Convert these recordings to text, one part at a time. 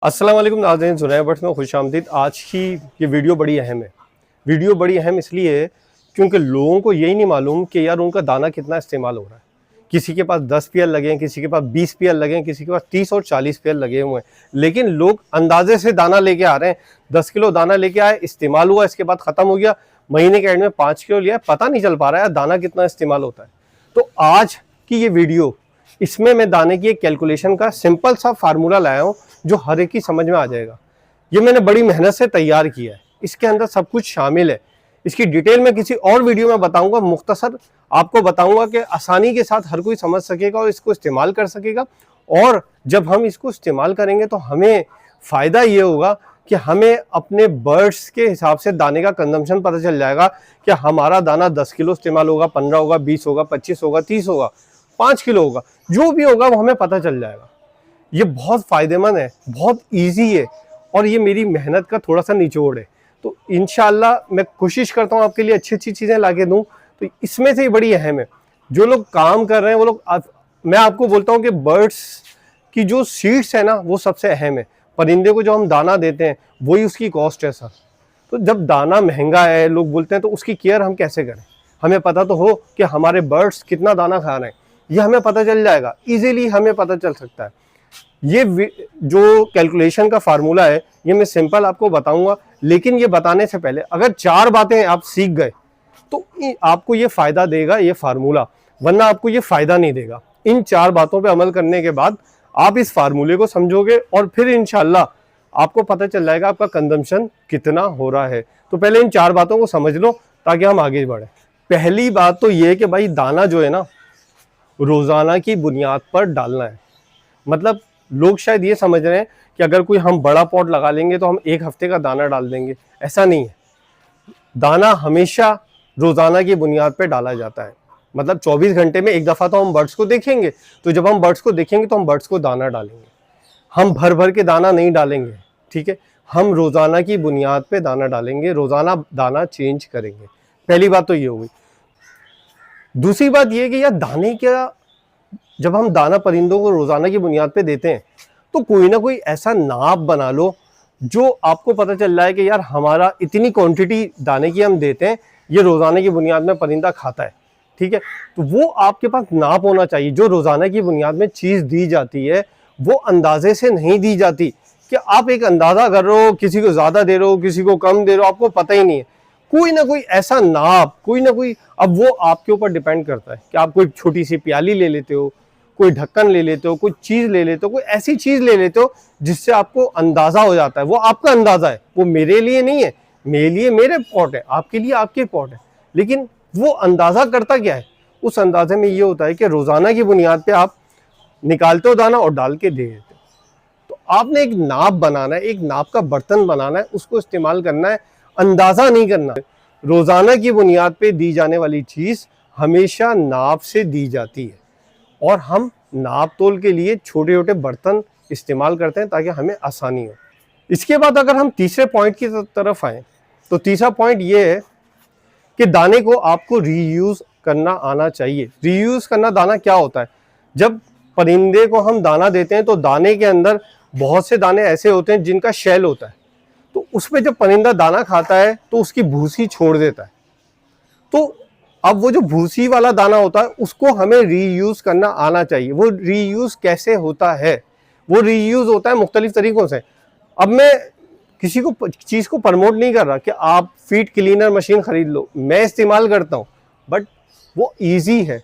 अस्सलाम वालेकुम नाज़रीन, जुनैद बट में खुशामदीद। आज की ये वीडियो बड़ी अहम है। वीडियो बड़ी अहम इसलिए है क्योंकि लोगों को यही नहीं मालूम कि यार उनका दाना कितना इस्तेमाल हो रहा है। किसी के पास 10 पीएल लगे हैं, किसी के पास 20 पीएल लगे हैं, किसी के पास 30 और 40 पीएल लगे हुए हैं। लेकिन लोग अंदाजे से दाना लेके आ रहे हैं। 10 किलो दाना लेके आए, इस्तेमाल हुआ, इसके बाद ख़त्म हो गया। महीने के एंड में 5 किलो लिया, पता नहीं चल पा रहा है दाना कितना इस्तेमाल होता है। तो आज की ये वीडियो, इसमें मैं दाने की एक कैलकुलेशन का सिंपल सा फार्मूला लाया हूँ जो हर एक की समझ में आ जाएगा। ये मैंने बड़ी मेहनत से तैयार किया है, इसके अंदर सब कुछ शामिल है। इसकी डिटेल में किसी और वीडियो में बताऊंगा, मुख्तसर आपको बताऊंगा कि आसानी के साथ हर कोई समझ सकेगा और इसको इस्तेमाल कर सकेगा। और जब हम इसको इस्तेमाल करेंगे तो हमें फ़ायदा ये होगा कि हमें अपने बर्ड्स के हिसाब से दाने का कंजम्पशन पता चल जाएगा कि हमारा दाना 10 किलो इस्तेमाल होगा, 15 होगा, 20 होगा, 25 होगा, 30 होगा, 5 किलो होगा, जो भी होगा वो हमें पता चल जाएगा। ये बहुत फ़ायदेमंद है, बहुत इजी है और ये मेरी मेहनत का थोड़ा सा निचोड़ है। तो इंशाल्लाह मैं कोशिश करता हूँ आपके लिए अच्छी अच्छी चीज़ें ला के दूँ। तो इसमें से बड़ी अहम है, जो लोग काम कर रहे हैं वो लोग, मैं आपको बोलता हूँ कि बर्ड्स की जो सीड्स है ना वो सबसे अहम है। परिंदे को जो हम दाना देते हैं वही उसकी कॉस्ट है सर। तो जब दाना महंगा है, लोग बोलते हैं, तो उसकी केयर हम कैसे करें? हमें पता तो हो कि हमारे बर्ड्स कितना दाना खा रहे हैं, ये हमें पता चल जाएगा, इजीली हमें पता चल सकता है। ये जो कैलकुलेशन का फार्मूला है ये मैं सिंपल आपको बताऊंगा, लेकिन ये बताने से पहले अगर 4 बातें आप सीख गए तो आपको ये फ़ायदा देगा ये फार्मूला, वरना आपको ये फ़ायदा नहीं देगा। इन 4 बातों पे अमल करने के बाद आप इस फार्मूले को समझोगे और फिर इंशाल्लाह आपको पता चल जाएगा आपका कंजम्पशन कितना हो रहा है। तो पहले इन 4 बातों को समझ लो ताकि हम आगे बढ़ें। पहली बात तो ये है कि भाई दाना जो है ना रोज़ाना की बुनियाद पर डालना है। मतलब लोग शायद ये समझ रहे हैं कि अगर कोई हम बड़ा पॉट लगा लेंगे तो हम 1 हफ्ते का दाना डाल देंगे, ऐसा नहीं है। दाना हमेशा रोज़ाना की बुनियाद पे डाला जाता है। मतलब 24 घंटे में एक दफ़ा तो हम बर्ड्स को देखेंगे, तो जब हम बर्ड्स को देखेंगे तो हम बर्ड्स को दाना डालेंगे। हम भर भर के दाना नहीं डालेंगे, ठीक है? हम रोज़ाना की बुनियाद पे दाना डालेंगे, रोज़ाना दाना चेंज करेंगे। पहली बात तो ये हुई। दूसरी बात ये कि यार दाने क्या, जब हम दाना परिंदों को रोज़ाना की बुनियाद पे देते हैं तो कोई ना कोई ऐसा नाप बना लो जो आपको पता चल रहा है कि यार हमारा इतनी क्वांटिटी दाने की हम देते हैं, ये रोज़ाना की बुनियाद में परिंदा खाता है, ठीक है? तो वो आपके पास नाप होना चाहिए। जो रोज़ाना की बुनियाद में चीज़ दी जाती है वो अंदाजे से नहीं दी जाती कि आप एक अंदाज़ा कर रहे हो, किसी को ज़्यादा दे रहे हो, किसी को कम दे रहे हो, आपको पता ही नहीं है। कोई ना कोई ऐसा नाप, कोई ना कोई, अब वो आपके ऊपर डिपेंड करता है कि आप कोई छोटी सी प्याली ले लेते हो, कोई ढक्कन ले लेते हो, कोई चीज़ ले लेते हो, कोई ऐसी चीज़ ले लेते हो जिससे आपको अंदाज़ा हो जाता है। वो आपका अंदाज़ा है, वो मेरे लिए नहीं है, मेरे लिए मेरे पॉट है, आपके लिए आपके पॉट है। लेकिन वो अंदाज़ा करता क्या है? उस अंदाजे में ये होता है कि रोज़ाना की बुनियाद पे आप निकालते हो दाना और डाल के दे देते हो। तो आपने एक नाप बनाना है, एक नाप का बर्तन बनाना है, उसको इस्तेमाल करना है, अंदाज़ा नहीं करना है। रोज़ाना की बुनियाद पे दी जाने वाली चीज़ हमेशा नाप से दी जाती है और हम नाप तोल के लिए छोटे छोटे बर्तन इस्तेमाल करते हैं ताकि हमें आसानी हो। इसके बाद अगर हम तीसरे पॉइंट की तरफ आएँ तो तीसरा पॉइंट ये है कि दाने को आपको रीयूज़ करना आना चाहिए। रीयूज़ करना दाना क्या होता है? जब परिंदे को हम दाना देते हैं तो दाने के अंदर बहुत से दाने ऐसे होते हैं जिनका शेल होता है, तो उसमें जब परिंदा दाना खाता है तो उसकी भूसी छोड़ देता है। तो अब वो जो भूसी वाला दाना होता है उसको हमें रीयूज़ करना आना चाहिए। वो रीयूज़ कैसे होता है? वो रीयूज़ होता है मुख्तलिफ तरीक़ों से। अब मैं किसी को चीज़ को प्रमोट नहीं कर रहा कि आप फीड क्लीनर मशीन ख़रीद लो, मैं इस्तेमाल करता हूँ, बट वो ईजी है,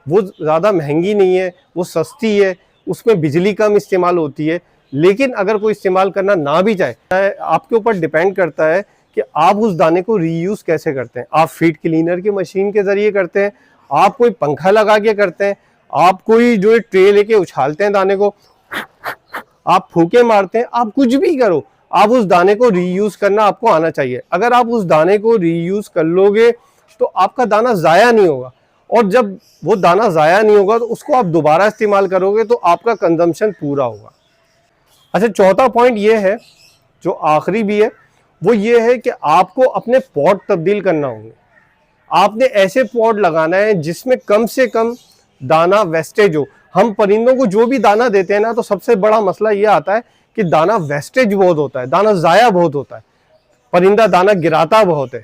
वो ज़्यादा महंगी नहीं है, वो सस्ती है, उसमें बिजली कम इस्तेमाल होती है। लेकिन अगर कोई इस्तेमाल करना ना भी चाहे, आपके ऊपर डिपेंड करता है कि आप उस दाने को रीयूज़ कैसे करते हैं। आप फीड क्लीनर की मशीन के ज़रिए करते हैं, आप कोई पंखा लगा के करते हैं, आप कोई जो ट्रे लेके उछालते हैं दाने को, आप फूके मारते हैं, आप कुछ भी करो, आप उस दाने को रीयूज़ करना आपको आना चाहिए। अगर आप उस दाने को रीयूज़ कर लोगे तो आपका दाना ज़ाया नहीं होगा, और जब वो दाना ज़ाया नहीं होगा तो उसको आप दोबारा इस्तेमाल करोगे तो आपका कंजम्पशन पूरा होगा। अच्छा, चौथा पॉइंट ये है जो आखिरी भी है, वो ये है कि आपको अपने पॉट तब्दील करना होंगे। आपने ऐसे पॉट लगाना है जिसमें कम से कम दाना वेस्टेज हो। हम परिंदों को जो भी दाना देते हैं ना, तो सबसे बड़ा मसला ये आता है कि दाना वेस्टेज बहुत होता है, दाना ज़ाया बहुत होता है, परिंदा दाना गिराता बहुत है,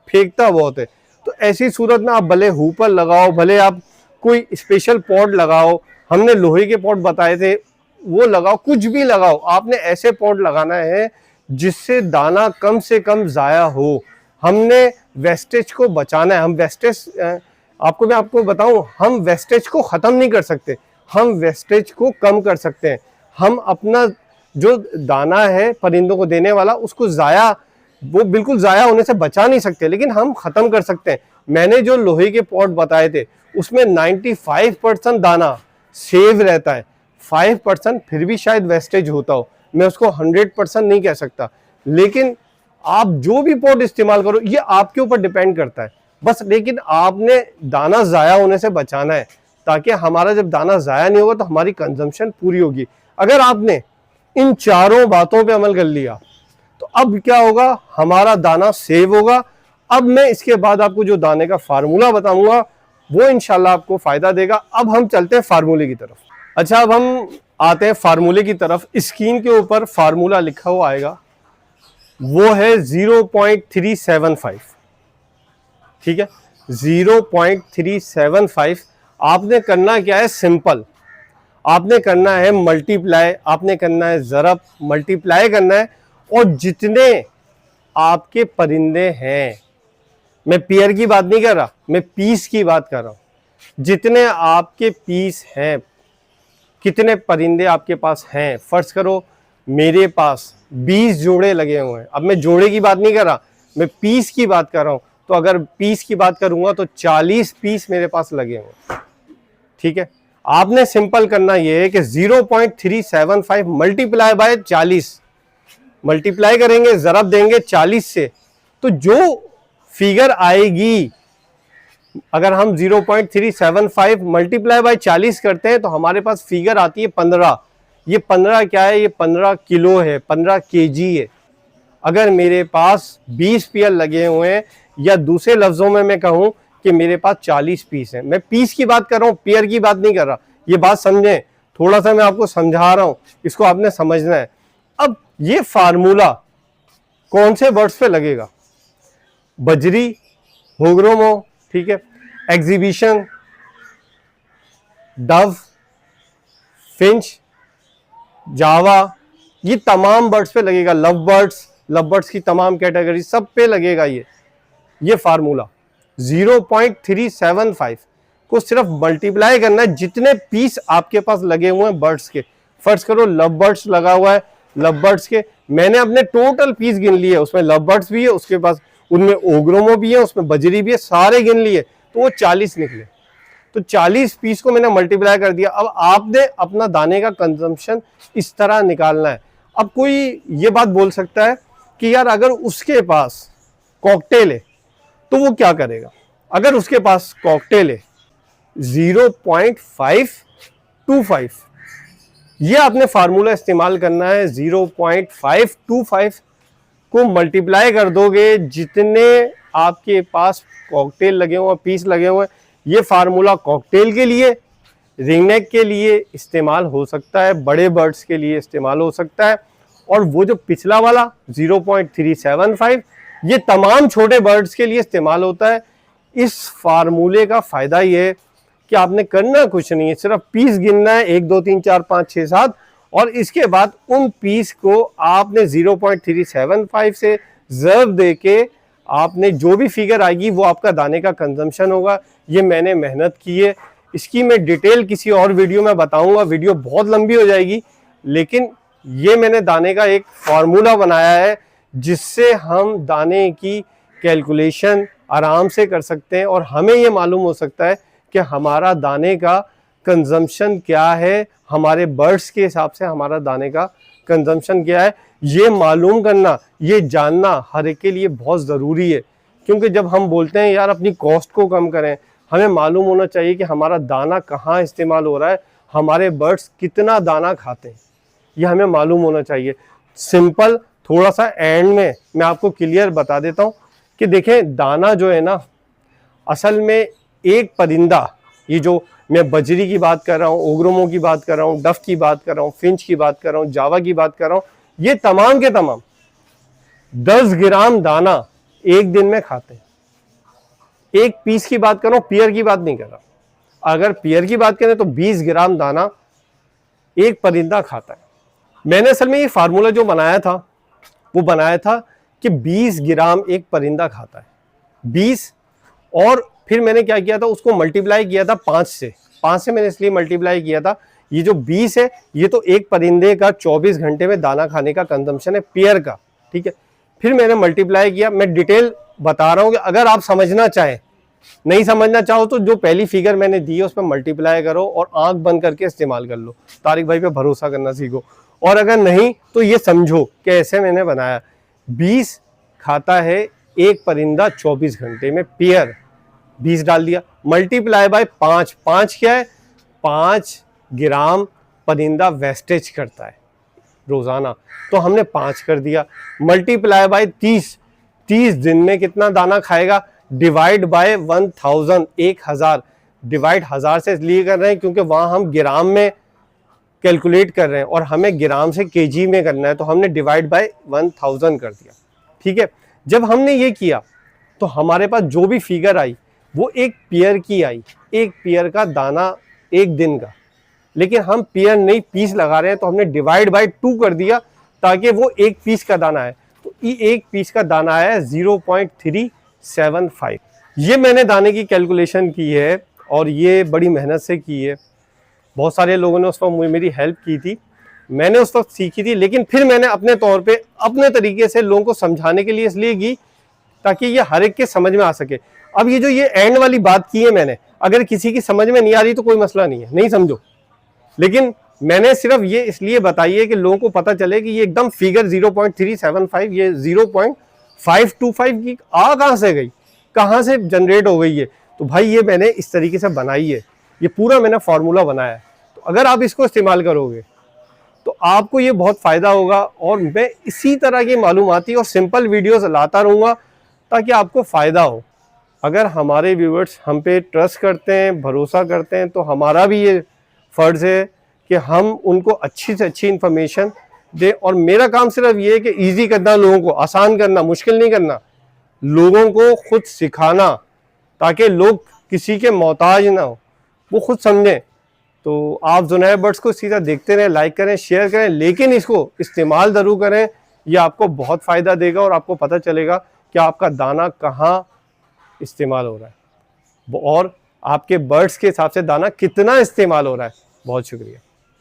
फेंकता बहुत है। तो ऐसी सूरत में आप भले हुपर लगाओ, भले आप कोई स्पेशल पॉट लगाओ, हमने लोहे के पॉट बताए थे वो लगाओ, कुछ भी लगाओ, आपने ऐसे पॉट लगाना है जिससे दाना कम से कम ज़ाया हो। हमने वेस्टेज को बचाना है। हम वेस्टेज मैं आपको बताऊं, हम वेस्टेज को ख़त्म नहीं कर सकते, हम वेस्टेज को कम कर सकते हैं। हम अपना जो दाना है परिंदों को देने वाला, उसको वो बिल्कुल ज़ाया होने से बचा नहीं सकते, लेकिन हम ख़त्म कर सकते हैं। मैंने जो लोहे के पॉट बताए थे उसमें 95% दाना सेव रहता है, 5% फिर भी शायद वेस्टेज होता हो। मैं उसको 100% नहीं कह सकता, लेकिन आप जो भी पॉट इस्तेमाल करो ये आपके ऊपर डिपेंड करता है बस। लेकिन आपने दाना ज़ाया होने से बचाना है, ताकि हमारा जब दाना ज़ाया नहीं होगा तो हमारी कंजम्पशन पूरी होगी। अगर आपने इन चारों बातों पे अमल कर लिया तो अब क्या होगा, हमारा दाना सेव होगा। अब मैं इसके बाद आपको जो दाने का फार्मूला बताऊंगा वो इंशाल्लाह आपको फायदा देगा। अब हम चलते हैं फार्मूले की तरफ। अच्छा, अब हम आते हैं फार्मूले की तरफ। स्क्रीन के ऊपर फार्मूला लिखा हुआ आएगा, वो है 0.375। ठीक है, 0.375। आपने करना क्या है, सिंपल, आपने करना है मल्टीप्लाई, आपने करना है ज़रब, मल्टीप्लाई करना है। और जितने आपके परिंदे हैं, मैं पेयर की बात नहीं कर रहा, मैं पीस की बात कर रहा हूं। जितने आपके पीस हैं, कितने परिंदे आपके पास हैं, फर्ज करो मेरे पास 20 जोड़े लगे हुए हैं। अब मैं जोड़े की बात नहीं कर रहा, मैं पीस की बात कर रहा हूं। तो अगर पीस की बात करूंगा तो 40 पीस मेरे पास लगे हुए। ठीक है, आपने सिंपल करना ये है कि 0.375 मल्टीप्लाई बाय 40, मल्टीप्लाई करेंगे, ज़रब देंगे 40 से, तो जो फिगर आएगी, अगर हम 0.375 मल्टीप्लाई बाय 40 करते हैं तो हमारे पास फिगर आती है 15। ये 15 क्या है, ये 15 किलो है, 15 केजी है। अगर मेरे पास 20 पेयर लगे हुए हैं, या दूसरे लफ्जों में मैं कहूं कि मेरे पास 40 पीस हैं। मैं पीस की बात कर रहा हूं, पेयर की बात नहीं कर रहा। ये बात समझें, थोड़ा सा मैं आपको समझा रहा हूं, इसको आपने समझना है। अब ये फार्मूला कौन से बर्ड्स पे लगेगा, बजरी, होग्रोमो, ठीक है, एग्जीबिशन, डव, फिंच, जावा, ये तमाम बर्ड्स पे लगेगा। लव बर्ड्स की तमाम कैटेगरी, सब पे लगेगा ये फार्मूला। 0.375 को सिर्फ मल्टीप्लाई करना है जितने पीस आपके पास लगे हुए हैं बर्ड्स के। फर्ज करो लव बर्ड्स लगा हुआ है, लव बर्ड्स के मैंने अपने टोटल पीस गिन लिए, उसमें लव बर्ड्स भी है, उसके पास उनमें ओग्रोमो भी है, उसमें बजरी भी है, सारे गिन लिए तो वो 40 निकले। तो 40 पीस को मैंने मल्टीप्लाई कर दिया। अब आपने अपना दाने का कंजम्पशन इस तरह निकालना है। अब कोई ये बात बोल सकता है कि यार अगर उसके पास कॉकटेल है तो वो क्या करेगा। अगर उसके पास कॉकटेल है 0.525, ये आपने फार्मूला इस्तेमाल करना है। 0.525 को मल्टीप्लाई कर दोगे जितने आपके पास कॉकटेल लगे हुए, पीस लगे हुए। ये फार्मूला कॉकटेल के लिए, रिंगनेक के लिए इस्तेमाल हो सकता है, बड़े बर्ड्स के लिए इस्तेमाल हो सकता है। और वो जो पिछला वाला 0.375, ये तमाम छोटे बर्ड्स के लिए इस्तेमाल होता है। इस फार्मूले का फ़ायदा ये है कि आपने करना कुछ नहीं है, सिर्फ पीस गिनना है, 1 2 3 4 5 6 7, और इसके बाद उन पीस को आपने 0.375 से ज़र्ब दे के आपने जो भी फिगर आएगी वो आपका दाने का कंजम्पशन होगा। ये मैंने मेहनत की है, इसकी मैं डिटेल किसी और वीडियो में बताऊंगा, वीडियो बहुत लंबी हो जाएगी। लेकिन ये मैंने दाने का एक फार्मूला बनाया है जिससे हम दाने की कैलकुलेशन आराम से कर सकते हैं और हमें ये मालूम हो सकता है कि हमारा दाने का कंजम्पशन क्या है, हमारे बर्ड्स के हिसाब से हमारा दाने का कंजम्पशन क्या है। ये मालूम करना, ये जानना हर एक के लिए बहुत ज़रूरी है। क्योंकि जब हम बोलते हैं यार अपनी कॉस्ट को कम करें, हमें मालूम होना चाहिए कि हमारा दाना कहाँ इस्तेमाल हो रहा है, हमारे बर्ड्स कितना दाना खाते हैं, ये हमें मालूम होना चाहिए। सिंपल थोड़ा सा एंड में मैं आपको क्लियर बता देता हूँ कि देखें दाना जो है ना, असल में एक परिंदा, ये जो मैं बजरी की बात कर रहा हूँ, ओग्रोमो की बात कर रहा हूँ, डफ की बात कर रहा हूँ, फिंच की बात कर रहा हूँ, जावा की बात कर रहा हूँ, ये तमाम के तमाम 10 ग्राम दाना एक दिन में खाते हैं। एक पीस की बात कर रहा हूँ, पियर की बात नहीं कर रहा। अगर पियर की बात करें तो 20 ग्राम दाना एक परिंदा खाता है। मैंने असल में ये फार्मूला जो बनाया था वो बनाया था कि 20 ग्राम एक परिंदा खाता है, 20, और फिर मैंने क्या किया था, उसको मल्टीप्लाई किया था 5 से। 5 से मैंने इसलिए मल्टीप्लाई किया था, ये जो 20 है ये तो एक परिंदे का 24 घंटे में दाना खाने का कंजम्पशन है पियर का, ठीक है। फिर मैंने मल्टीप्लाई किया, मैं डिटेल बता रहा हूं कि अगर आप समझना चाहें, नहीं समझना चाहो तो जो पहली फिगर मैंने दी है उस पर मल्टीप्लाई करो और आंख बंद करके इस्तेमाल कर लो। तारिक भाई पे भरोसा करना सीखो, और अगर नहीं तो ये समझो कि ऐसे मैंने बनाया। 20 खाता है एक परिंदा 24 घंटे में पियर, 20 डाल दिया, मल्टीप्लाई बाय 5। 5 क्या है, 5 ग्राम परिंदा वेस्टेज करता है रोजाना, तो हमने 5 कर दिया, मल्टीप्लाई बाय 30। 30 दिन में कितना दाना खाएगा, डिवाइड बाय 1000, 1000, डिवाइड 1000 से इसलिए कर रहे हैं क्योंकि वहां हम ग्राम में कैलकुलेट कर रहे हैं और हमें ग्राम से केजी में करना है, तो हमने डिवाइड बाय 1000 कर दिया, ठीक है। जब हमने ये किया तो हमारे पास जो भी फिगर आई वो एक पियर की आई, एक पियर का दाना एक दिन का, लेकिन हम पियर नहीं पीस लगा रहे हैं, तो हमने डिवाइड बाय 2 कर दिया ताकि वो एक पीस का दाना है। तो ये एक पीस का दाना आया 0.375। ये मैंने दाने की कैलकुलेशन की है और ये बड़ी मेहनत से की है। बहुत सारे लोगों ने उस वक्त मेरी हेल्प की थी, मैंने उस वक्त सीखी थी, लेकिन फिर मैंने अपने तौर पे अपने तरीके से लोगों को समझाने के लिए इसलिए की ताकि ये हर एक के समझ में आ सके। अब ये जो ये एंड वाली बात की है मैंने, अगर किसी की समझ में नहीं आ रही तो कोई मसला नहीं है, नहीं समझो, लेकिन मैंने सिर्फ ये इसलिए बताई है कि लोगों को पता चले कि ये एकदम फिगर 0.375 ये 0.525 की आ कहां से गई, कहां से जनरेट हो गई है। तो भाई ये मैंने इस तरीके से बनाई है, ये पूरा मैंने फॉर्मूला बनाया है। तो अगर आप इसको इस्तेमाल करोगे तो आपको ये बहुत फ़ायदा होगा, और मैं इसी तरह की मालूमाती और सिंपल वीडियोस लाता रहूँगा ताकि आपको फ़ायदा हो। अगर हमारे व्यूअर्स हम पे ट्रस्ट करते हैं, भरोसा करते हैं, तो हमारा भी ये फ़र्ज़ है कि हम उनको अच्छी से अच्छी इन्फॉर्मेशन दें। और मेरा काम सिर्फ ये है कि ईजी करना, लोगों को आसान करना, मुश्किल नहीं करना, लोगों को खुद सिखाना ताकि लोग किसी के मोहताज ना हो, वो खुद समझें। तो आप जुनैद बर्ड्स को सीधा देखते रहें, लाइक करें, शेयर करें, लेकिन इसको इस्तेमाल ज़रूर करें। ये आपको बहुत फ़ायदा देगा और आपको पता चलेगा कि आपका दाना कहाँ इस्तेमाल हो रहा है और आपके बर्ड्स के हिसाब से दाना कितना इस्तेमाल हो रहा है। बहुत शुक्रिया।